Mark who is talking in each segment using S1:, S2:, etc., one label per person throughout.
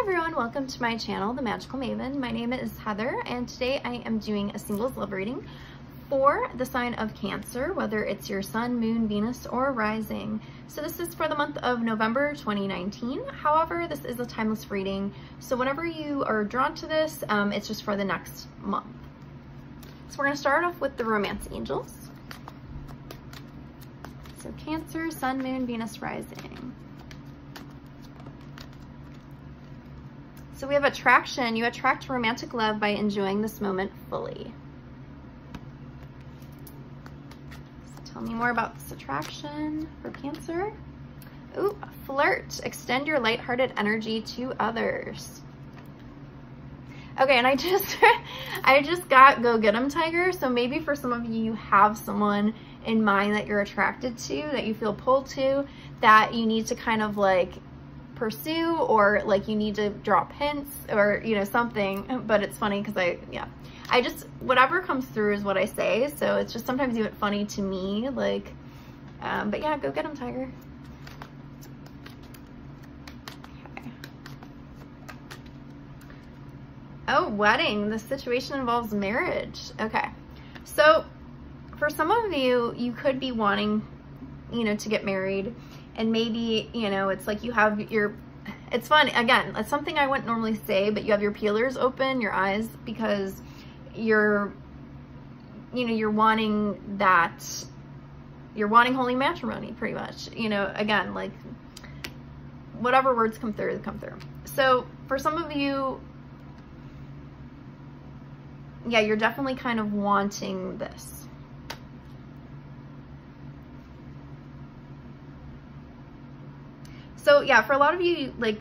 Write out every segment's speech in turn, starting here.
S1: everyone, welcome to my channel, The Magical Maven. My name is Heather, and today I am doing a singles love reading for the sign of Cancer, whether it's your sun, moon, Venus, or rising. So this is for the month of November 2019. However, this is a timeless reading, so whenever you are drawn to this, it's just for the next month. So we're going to start off with the romance angels. So Cancer, sun, moon, Venus, rising. So we have attraction. You attract romantic love by enjoying this moment fully. So tell me more about this attraction for Cancer. Ooh, flirt. Extend your lighthearted energy to others. Okay, and I just got go get 'em, tiger. So maybe for some of you, you have someone in mind that you're attracted to, that you feel pulled to, that you need to kind of like pursue, or like you need to drop hints or, you know, something. But it's funny because I just, whatever comes through is what I say. So it's just sometimes even funny to me, like, but yeah, go get 'em, tiger. Okay. Oh, wedding. This situation involves marriage. Okay. So for some of you, you could be wanting, you know, to get married. And maybe, you know, it's like you have your, it's fun, again, it's something I wouldn't normally say, but you have your peelers open, your eyes, because you're, you know, you're wanting that, you're wanting holy matrimony, pretty much. You know, again, like, whatever words come through, they come through. So for some of you, yeah, you're definitely kind of wanting this. So yeah, for a lot of you, like,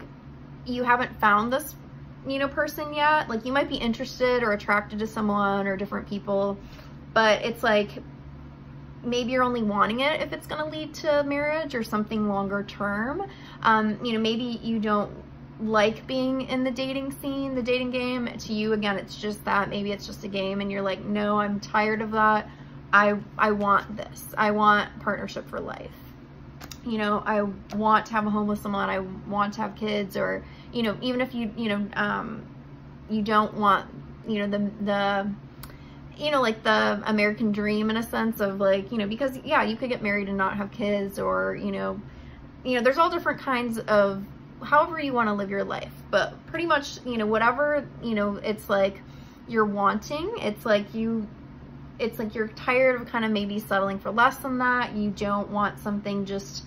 S1: you haven't found this, you know, person yet. Like, you might be interested or attracted to someone or different people, but it's like, maybe you're only wanting it if it's going to lead to marriage or something longer term. You know, maybe you don't like being in the dating scene, the dating game. To you, again, it's just that, maybe it's just a game and you're like, no, I'm tired of that. I want this. I want partnership for life. You know, I want to have a home with someone, I want to have kids, or, you know, even if you, you know, you don't want, you know, the, you know, like the American dream in a sense of like, you know, because yeah, you could get married and not have kids, or, you know, there's all different kinds of, however you want to live your life, but pretty much, you know, whatever, you know, it's like you're wanting, it's like you're tired of kind of maybe settling for less than that. You don't want something just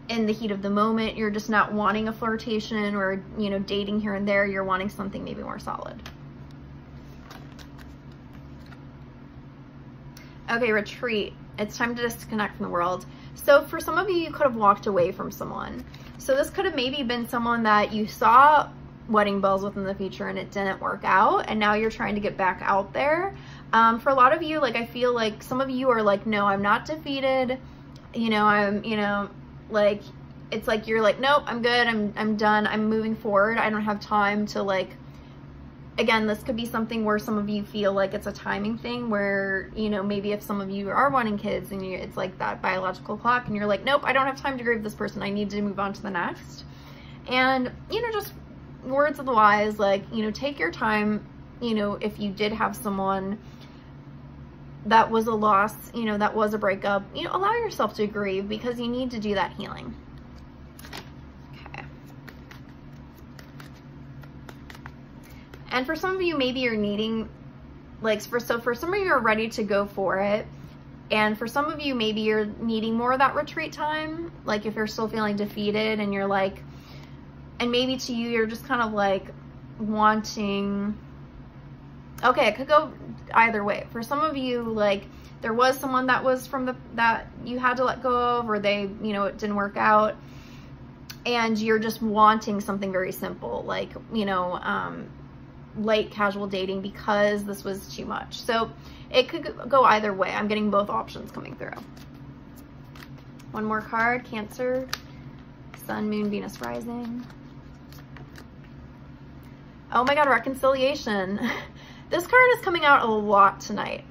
S1: in the heat of the moment. You're just not wanting a flirtation or, you know, dating here and there. You're wanting something maybe more solid. Okay, retreat. It's time to disconnect from the world. So for some of you, you could have walked away from someone. So this could have maybe been someone that you saw wedding bells with in the future and it didn't work out, and now you're trying to get back out there. For a lot of you, like, I feel like some of you are like, no, I'm not defeated. You know, I'm, you know, like, it's like, you're like, nope, I'm good. I'm done. I'm moving forward. I don't have time to, like, again, this could be something where some of you feel like it's a timing thing where, you know, maybe if some of you are wanting kids and it's like that biological clock and you're like, nope, I don't have time to grieve this person. I need to move on to the next. And, you know, just words of the wise, like, you know, take your time. You know, if you did have someone that was a loss, you know, that was a breakup, you know, allow yourself to grieve, because you need to do that healing. Okay. And for some of you, maybe you're needing, like, for some of you are ready to go for it. And for some of you, maybe you're needing more of that retreat time. Like, if you're still feeling defeated and you're like, and maybe to you, you're just kind of like wanting, okay, it could go either way. For some of you, like, there was someone that was from that you had to let go of, or they, you know, it didn't work out, and you're just wanting something very simple, like, you know, light casual dating, because this was too much. So it could go either way. I'm getting both options coming through. One more card. Cancer, sun, moon, Venus, rising. Oh my God, reconciliation. This card is coming out a lot tonight.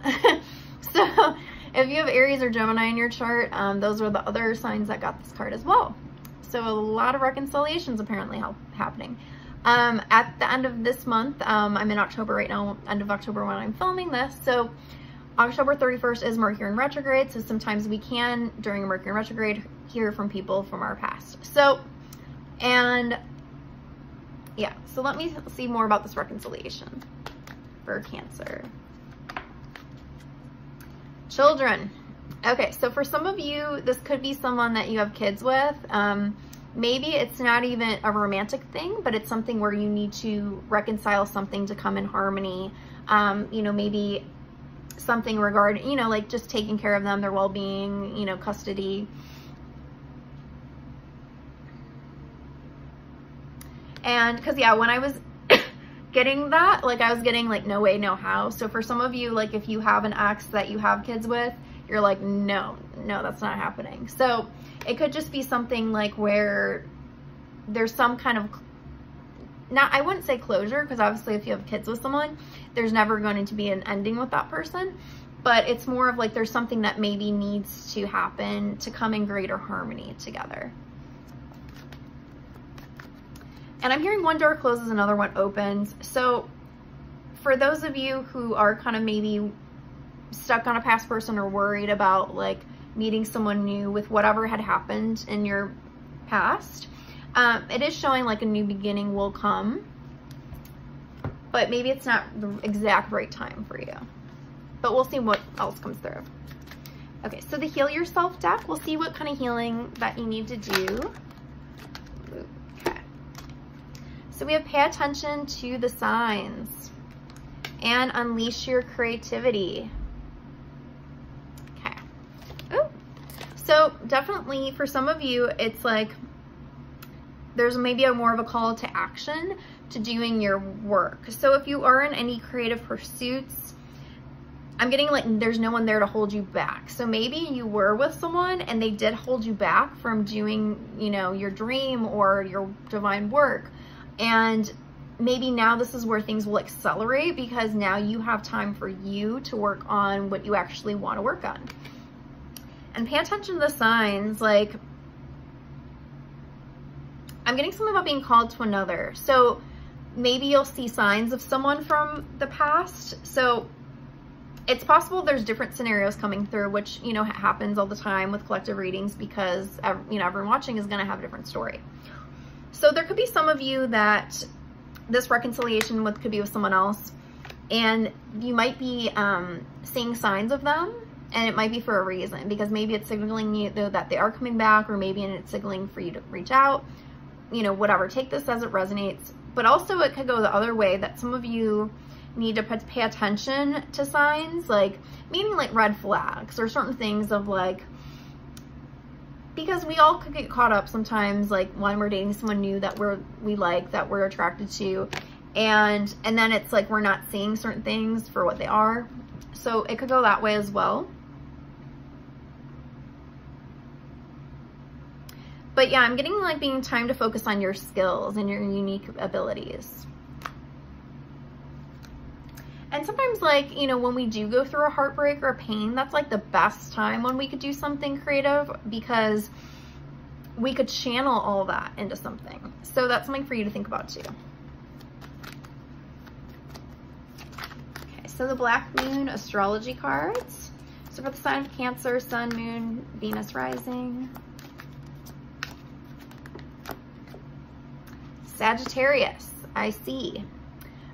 S1: So if you have Aries or Gemini in your chart, those are the other signs that got this card as well. So a lot of reconciliations apparently happening. At the end of this month, I'm in October right now, end of October when I'm filming this. So October 31st is Mercury in retrograde. So sometimes we can, during a Mercury in retrograde, hear from people from our past. So, and yeah, so let me see more about this reconciliation for Cancer. Children. Okay, so for some of you, this could be someone that you have kids with. Maybe it's not even a romantic thing, but it's something where you need to reconcile something to come in harmony. You know, maybe something regarding, you know, like just taking care of them, their well-being, you know, custody. And because, yeah, when I was getting that, like I was getting like no way, no how. So for some of you, like if you have an ex that you have kids with, you're like, no, that's not happening. So it could just be something like where there's some kind of, not, I wouldn't say closure, because obviously if you have kids with someone, there's never going to be an ending with that person. But it's more of like there's something that maybe needs to happen to come in greater harmony together. And I'm hearing one door closes, another one opens. So for those of you who are kind of maybe stuck on a past person or worried about like meeting someone new with whatever had happened in your past, it is showing like a new beginning will come, but maybe it's not the exact right time for you. But we'll see what else comes through. Okay, so the Heal Yourself deck, we'll see what kind of healing that you need to do. Okay. So we have pay attention to the signs and unleash your creativity. Okay. Oh, so definitely for some of you, it's like there's maybe more of a call to action to doing your work. So if you are in any creative pursuits, I'm getting like there's no one there to hold you back. So maybe you were with someone and they did hold you back from doing, you know, your dream or your divine work. And maybe now this is where things will accelerate because now you have time for you to work on what you actually want to work on. And pay attention to the signs. Like, I'm getting something about being called to another. So maybe you'll see signs of someone from the past. So it's possible there's different scenarios coming through, which, you know, happens all the time with collective readings because, you know, everyone watching is going to have a different story. So there could be some of you that this reconciliation with could be with someone else, and you might be seeing signs of them, and it might be for a reason, because maybe it's signaling you that they are coming back, or maybe it's signaling for you to reach out, you know, whatever. Take this as it resonates. But also it could go the other way, that some of you need to pay attention to signs, like meaning like red flags or certain things of like, because we all could get caught up sometimes, like when we're dating someone new that we like, that we're attracted to, and then it's like we're not seeing certain things for what they are. So it could go that way as well. But yeah, I'm getting like being time to focus on your skills and your unique abilities. And sometimes, like, you know, when we do go through a heartbreak or a pain, that's like the best time when we could do something creative, because we could channel all that into something. So that's something for you to think about too. Okay, so the Black Moon astrology cards. So for the sign of Cancer, Sun, Moon, Venus rising. Sagittarius, I see.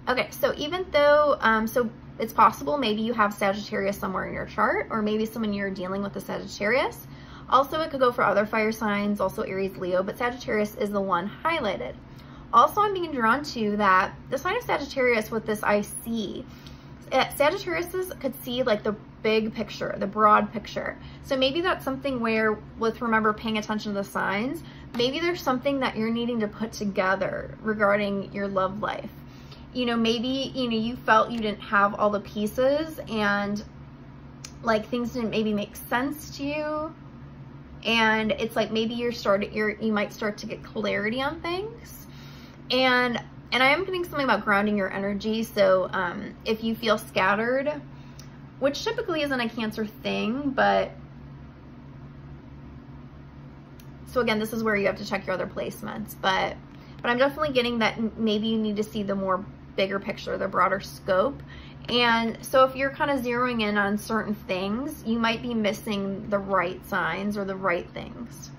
S1: Okay, so even though, so it's possible maybe you have Sagittarius somewhere in your chart, or maybe someone you're dealing with a Sagittarius. Also, it could go for other fire signs, also Aries, Leo, but Sagittarius is the one highlighted. Also, I'm being drawn to that the sign of Sagittarius with this I see. Sagittarius could see like the big picture, the broad picture. So maybe that's something where, with remember paying attention to the signs, maybe there's something that you're needing to put together regarding your love life. You know, maybe, you know, you felt you didn't have all the pieces and like things didn't maybe make sense to you. And it's like maybe you might start to get clarity on things. And I am getting something about grounding your energy. So if you feel scattered, which typically isn't a Cancer thing, but So again, this is where you have to check your other placements, but I'm definitely getting that maybe you need to see the more bigger picture, the broader scope. And so if you're kind of zeroing in on certain things, you might be missing the right signs or the right things.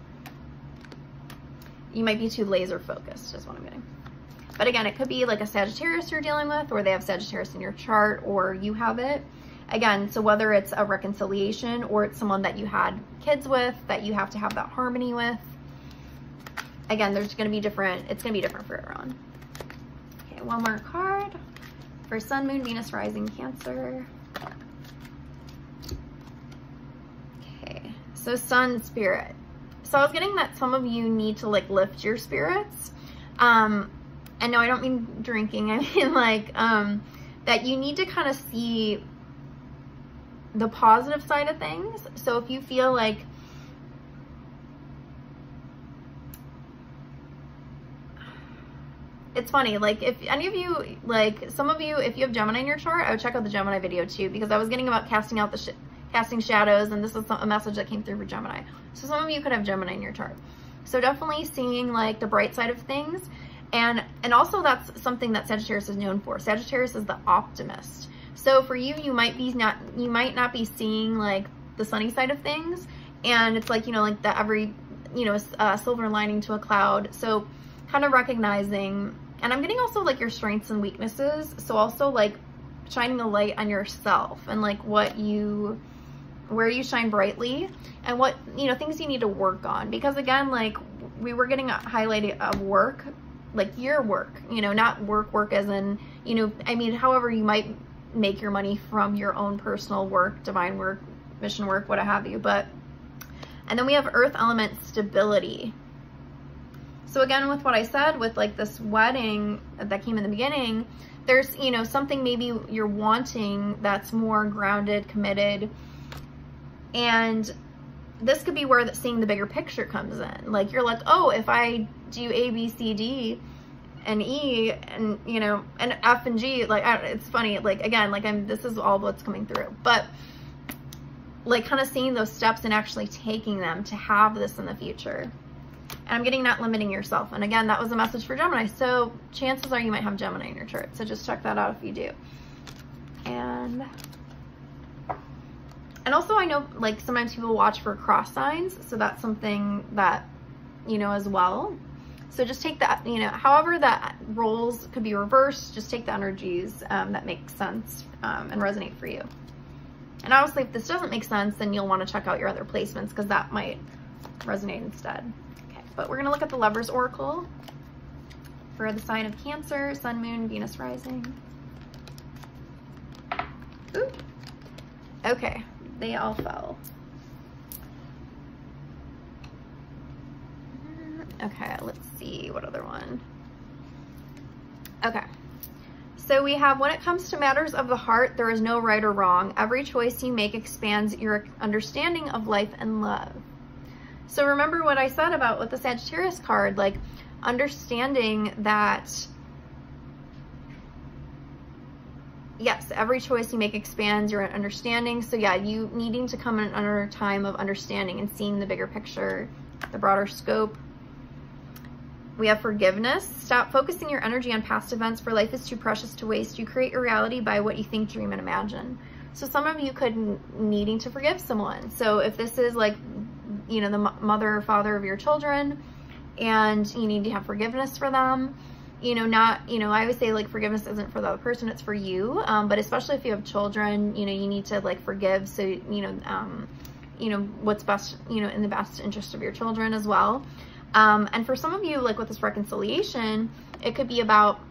S1: You might be too laser focused is what I'm getting. But again, it could be like a Sagittarius you're dealing with, or they have Sagittarius in your chart, or you have it. Again, so whether it's a reconciliation or it's someone that you had kids with that you have to have that harmony with. Again, there's going to be different, it's going to be different for everyone. Okay, one more card for Sun, Moon, Venus, Rising, Cancer. Okay, so Sun, Spirit. So I was getting that some of you need to like lift your spirits. And no, I don't mean drinking. I mean like that you need to kind of see the positive side of things. So if you feel like it's funny, like if any of you, like some of you, if you have Gemini in your chart, I would check out the Gemini video too, because I was getting about casting out the casting shadows, and this is a message that came through for Gemini. So some of you could have Gemini in your chart. So definitely seeing like the bright side of things. And also that's something that Sagittarius is known for. Sagittarius is the optimist. So for you, you might not be seeing like the sunny side of things. And it's like, you know, like that every, you know, silver lining to a cloud. So kind of recognizing, and I'm getting also like your strengths and weaknesses. So also like shining a light on yourself and like where you shine brightly and what, you know, things you need to work on. Because again, like we were getting highlighted of work, like your work, you know, not work as in, you know, I mean, however you might make your money from your own personal work, divine work, mission work, what have you. But, and then we have earth element stability. So again, with what I said, with like this wedding that came in the beginning, there's, you know, something maybe you're wanting that's more grounded, committed. And this could be where seeing the bigger picture comes in. Like you're like, oh, if I do A, B, C, D, and E, and you know, and F and G, like it's funny. Like again, like this is all what's coming through. But like kind of seeing those steps and actually taking them to have this in the future. And I'm getting not limiting yourself. And again, that was a message for Gemini. So chances are you might have Gemini in your chart. So just check that out if you do. And also I know like sometimes people watch for cross signs. So that's something that, you know, as well. So just take that, you know, however that roles could be reversed, just take the energies that make sense and resonate for you. And obviously if this doesn't make sense, then you'll want to check out your other placements because that might resonate instead. Okay, but we're going to look at the Lovers Oracle for the sign of Cancer, Sun, Moon, Venus, Rising. Ooh. Okay, they all fell. Okay, let's see what other one. Okay, so we have, when it comes to matters of the heart, there is no right or wrong. Every choice you make expands your understanding of life and love. So remember what I said about with the Sagittarius card, like understanding that, yes, every choice you make expands your understanding. So yeah, you needing to come in under a time of understanding and seeing the bigger picture, the broader scope. We have forgiveness. Stop focusing your energy on past events, for life is too precious to waste. You create your reality by what you think, dream, and imagine. So some of you could needing to forgive someone. So if this is like, you know, the mother or father of your children, and you need to have forgiveness for them, you know, not, you know, I always say like forgiveness isn't for the other person, it's for you. But especially if you have children, you know, you need to like forgive. So, you know, what's best, you know, in the best interest of your children as well. And for some of you, like with this reconciliation, it could be about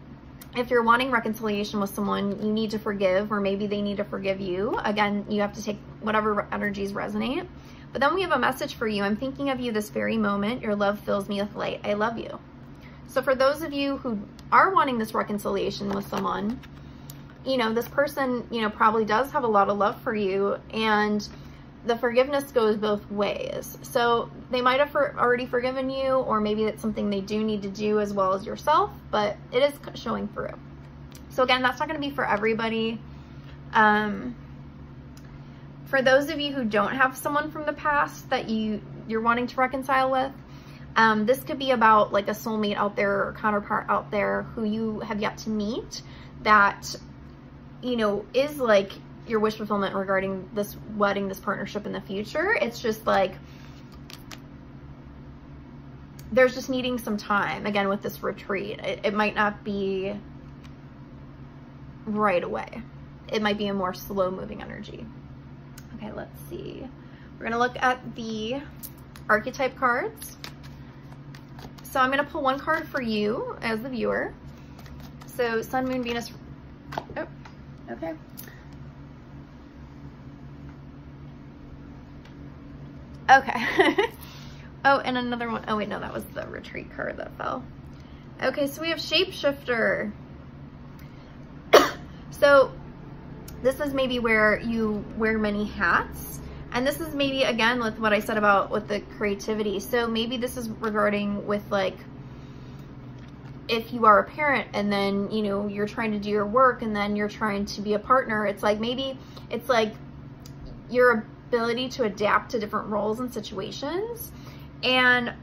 S1: if you're wanting reconciliation with someone, you need to forgive, or maybe they need to forgive you. Again, you have to take whatever energies resonate. But then we have a message for you. I'm thinking of you this very moment. Your love fills me with light. I love you. So for those of you who are wanting this reconciliation with someone, you know, this person, you know, probably does have a lot of love for you, and the forgiveness goes both ways. So they might have already forgiven you, or maybe it's something they do need to do as well as yourself, but it is showing through. So again, that's not going to be for everybody. For those of you who don't have someone from the past that you're wanting to reconcile with, This could be about like a soulmate out there or counterpart out there who you have yet to meet that, you know, is like your wish fulfillment regarding this wedding, this partnership in the future. It's just like, there's just needing some time, again, with this retreat. It might not be right away. It might be a more slow moving energy. Okay, let's see. We're gonna look at the archetype cards. So I'm gonna pull one card for you as the viewer. So Sun, Moon, Venus, oh, okay. Okay. Oh, and another one. Oh wait, no, that was the retreat card that fell. Okay, so we have shapeshifter. So this is maybe where you wear many hats. And this is maybe, again, with what I said about with the creativity. So maybe this is regarding with like, if you are a parent and then, you know, you're trying to do your work and then you're trying to be a partner. It's like, maybe it's like your ability to adapt to different roles and situations. And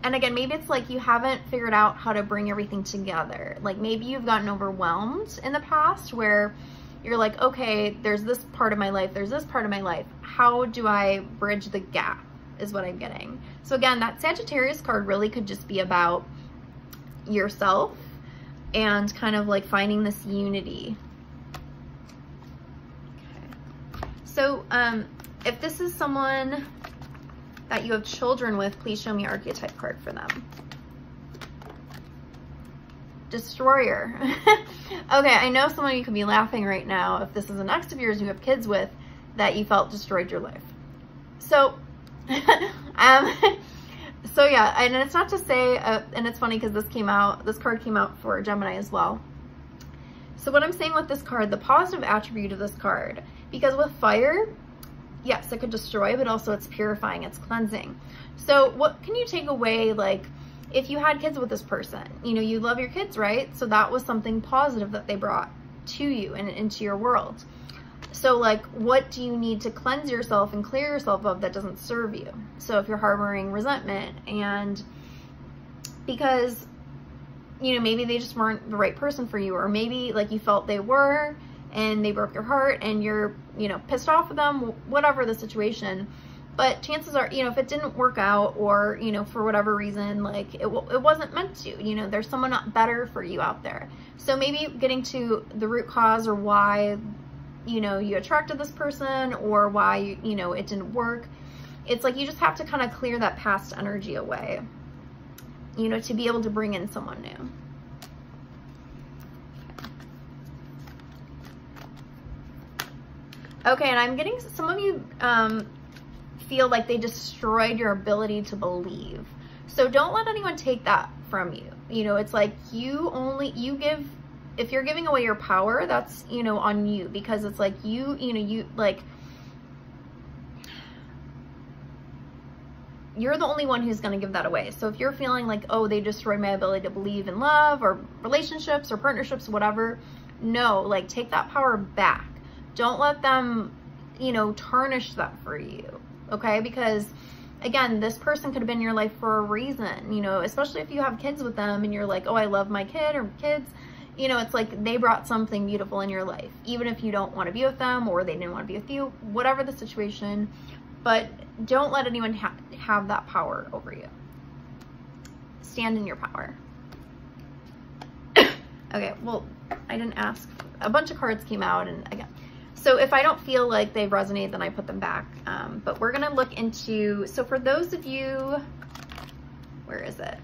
S1: again, maybe it's like you haven't figured out how to bring everything together. Like maybe you've gotten overwhelmed in the past where you're like, okay, there's this part of my life, there's this part of my life. How do I bridge the gap is what I'm getting. So again, that Sagittarius card really could just be about yourself and kind of like finding this unity. Okay. So if this is someone that you have children with, please show me archetype card for them. Destroyer. Okay, I know some of you could be laughing right now if this is an ex of yours you have kids with that you felt destroyed your life. So, so yeah, and it's not to say, and it's funny because this card came out for Gemini as well. So what I'm saying with this card, the positive attribute of this card, because with fire, yes, it could destroy, but also it's purifying, it's cleansing. So what can you take away, like, if you had kids with this person, you know, you love your kids, right? So that was something positive that they brought to you and into your world. So like, what do you need to cleanse yourself and clear yourself of that doesn't serve you? So if you're harboring resentment, and because, you know, maybe they just weren't the right person for you, or maybe like you felt they were and they broke your heart and you're, you know, pissed off with them, whatever the situation. But chances are, you know, if it didn't work out, or, you know, for whatever reason, like it wasn't meant to, you know, there's someone better for you out there. So maybe getting to the root cause, or why, you know, you attracted this person, or why, you know, it didn't work. It's like you just have to kind of clear that past energy away, you know, to be able to bring in someone new. Okay, and I'm getting some of you feel like they destroyed your ability to believe. So don't let anyone take that from you. You know, it's like you give, if you're giving away your power, that's, you know, on you, because it's like you know, you like, you're the only one who's going to give that away. So if you're feeling like, oh, they destroyed my ability to believe in love or relationships or partnerships, whatever, no, like take that power back. Don't let them, you know, tarnish that for you. Okay, because again, this person could have been in your life for a reason, you know, especially if you have kids with them and you're like, oh, I love my kid or kids, you know, it's like they brought something beautiful in your life, even if you don't want to be with them or they didn't want to be with you, whatever the situation. But don't let anyone have that power over you. Stand in your power. Okay, well, I didn't ask. A bunch of cards came out, and again, so if I don't feel like they've resonated, then I put them back. But we're gonna look into, so for those of you, where is it?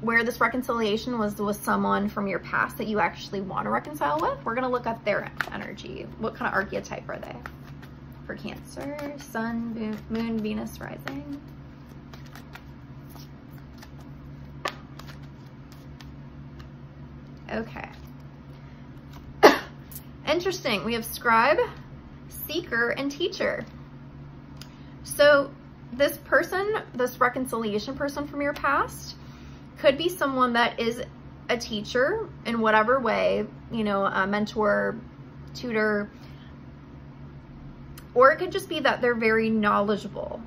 S1: Where this reconciliation was with someone from your past that you actually want to reconcile with, we're gonna look at their energy. What kind of archetype are they? For Cancer, Sun, Moon, Venus, Rising. Okay. Interesting. We have Scribe, Seeker, and Teacher. So this person, this reconciliation person from your past, could be someone that is a teacher in whatever way, you know, a mentor, tutor, Or it could just be that they're very knowledgeable,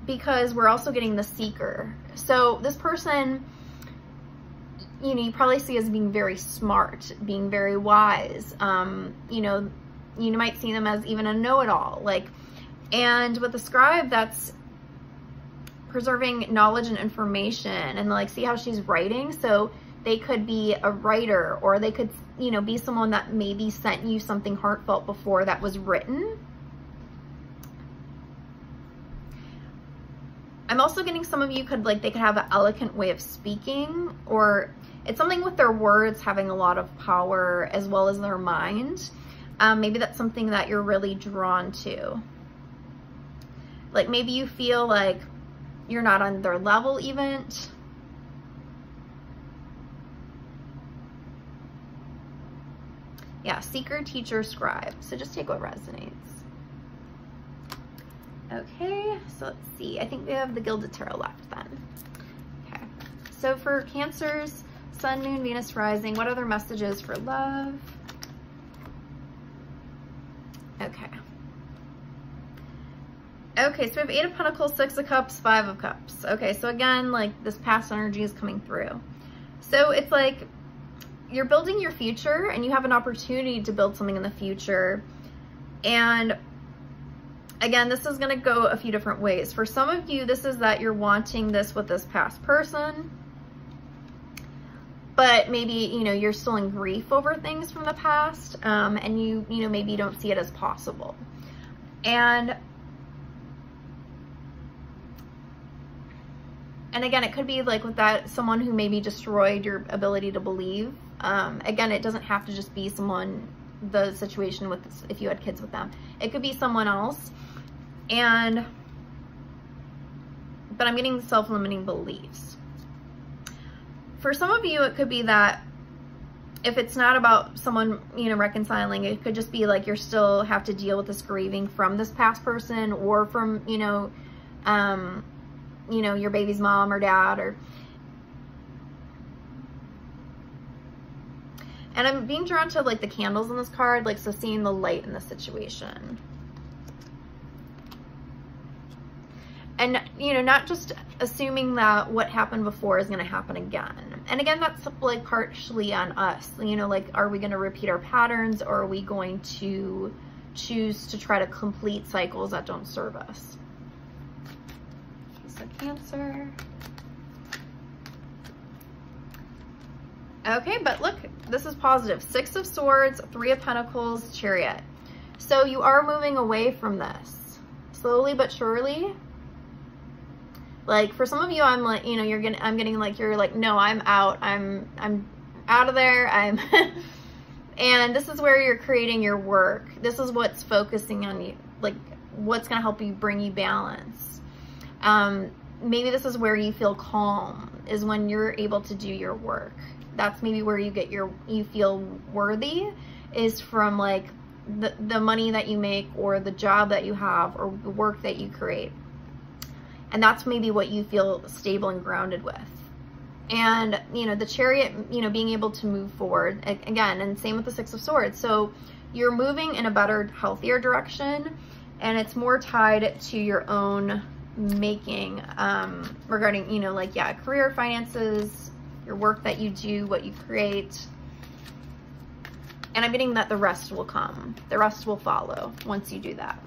S1: because we're also getting the seeker. So this person, you know, you probably see as being very smart, being very wise. You know, you might see them as even a know-it-all. Like, and with the scribe, that's preserving knowledge and information. And like, see how she's writing? So they could be a writer, or they could, you know, be someone that maybe sent you something heartfelt before that was written. I'm also getting some of you could, like, they could have an eloquent way of speaking, or it's something with their words having a lot of power as well as their mind. Maybe that's something that you're really drawn to. Like, maybe you feel like you're not on their level even. Yeah, seeker, teacher, scribe. So just take what resonates. Okay, so let's see. I think we have the Gilded Tarot left then. Okay, so for Cancers, Sun, Moon, Venus, Rising, what other messages for love? Okay. Okay, so we have 8 of Pentacles, 6 of Cups, 5 of Cups. Okay, so again, like, this past energy is coming through. So it's like you're building your future, and you have an opportunity to build something in the future. And again, this is going to go a few different ways. For some of you, this is that you're wanting this with this past person, but maybe, you know, you're still in grief over things from the past, and you know, maybe you don't see it as possible. And again, it could be like with that, someone who maybe destroyed your ability to believe. Again, it doesn't have to just be someone, the situation with this, if you had kids with them. It could be someone else. But I'm getting self-limiting beliefs. For some of you, it could be that if it's not about someone, you know, reconciling, it could just be like you're still have to deal with this grieving from this past person, or from, you know, your baby's mom or dad, or. And I'm being drawn to like the candles in this card, like, so seeing the light in the situation. And, you know, not just assuming that what happened before is going to happen again. And again, that's like partially on us. You know, like, are we going to repeat our patterns, or are we going to choose to try to complete cycles that don't serve us? So Cancer. Okay, but look, this is positive. 6 of Swords, 3 of Pentacles, Chariot. So you are moving away from this, slowly but surely. Like, for some of you, I'm like, you know, I'm getting like, you're like, no, I'm out. I'm out of there. And this is where you're creating your work. This is what's focusing on you, like what's going to help you bring you balance. Maybe this is where you feel calm, is when you're able to do your work. That's maybe where you get you feel worthy, is from like the money that you make, or the job that you have, or the work that you create. And that's maybe what you feel stable and grounded with. And, you know, the Chariot, you know, being able to move forward again, and same with the 6 of Swords. So you're moving in a better, healthier direction, and it's more tied to your own making, regarding, you know, like, yeah, career, finances, your work that you do, what you create. And I'm getting that the rest will come. The rest will follow once you do that.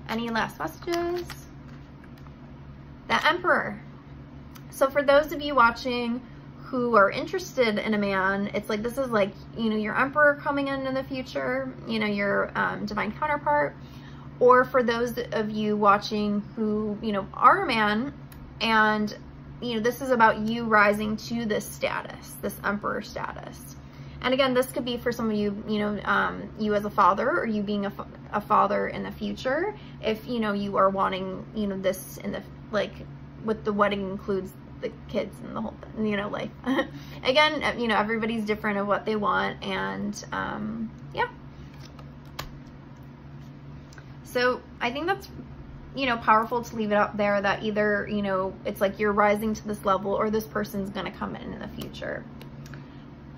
S1: Any last messages? The Emperor. So for those of you watching who are interested in a man, it's like, this is like, you know, your Emperor coming in the future, you know, your divine counterpart. Or for those of you watching who, you know, are a man, and, you know, this is about you rising to this status, this Emperor status. And again, this could be for some of you, you know, you as a father, or you being a father in the future, if, you know, you are wanting, you know, this in the, like, with the wedding includes the kids and the whole thing, you know, life. Again, you know, everybody's different of what they want, and yeah. So I think that's, you know, powerful to leave it up there, that either, you know, it's like you're rising to this level, or this person's going to come in the future.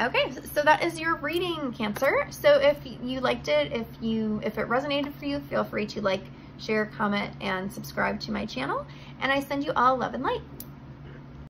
S1: Okay, so that is your reading, Cancer. So if you liked it, if it resonated for you, feel free to like, share, comment, and subscribe to my channel. And I send you all love and light.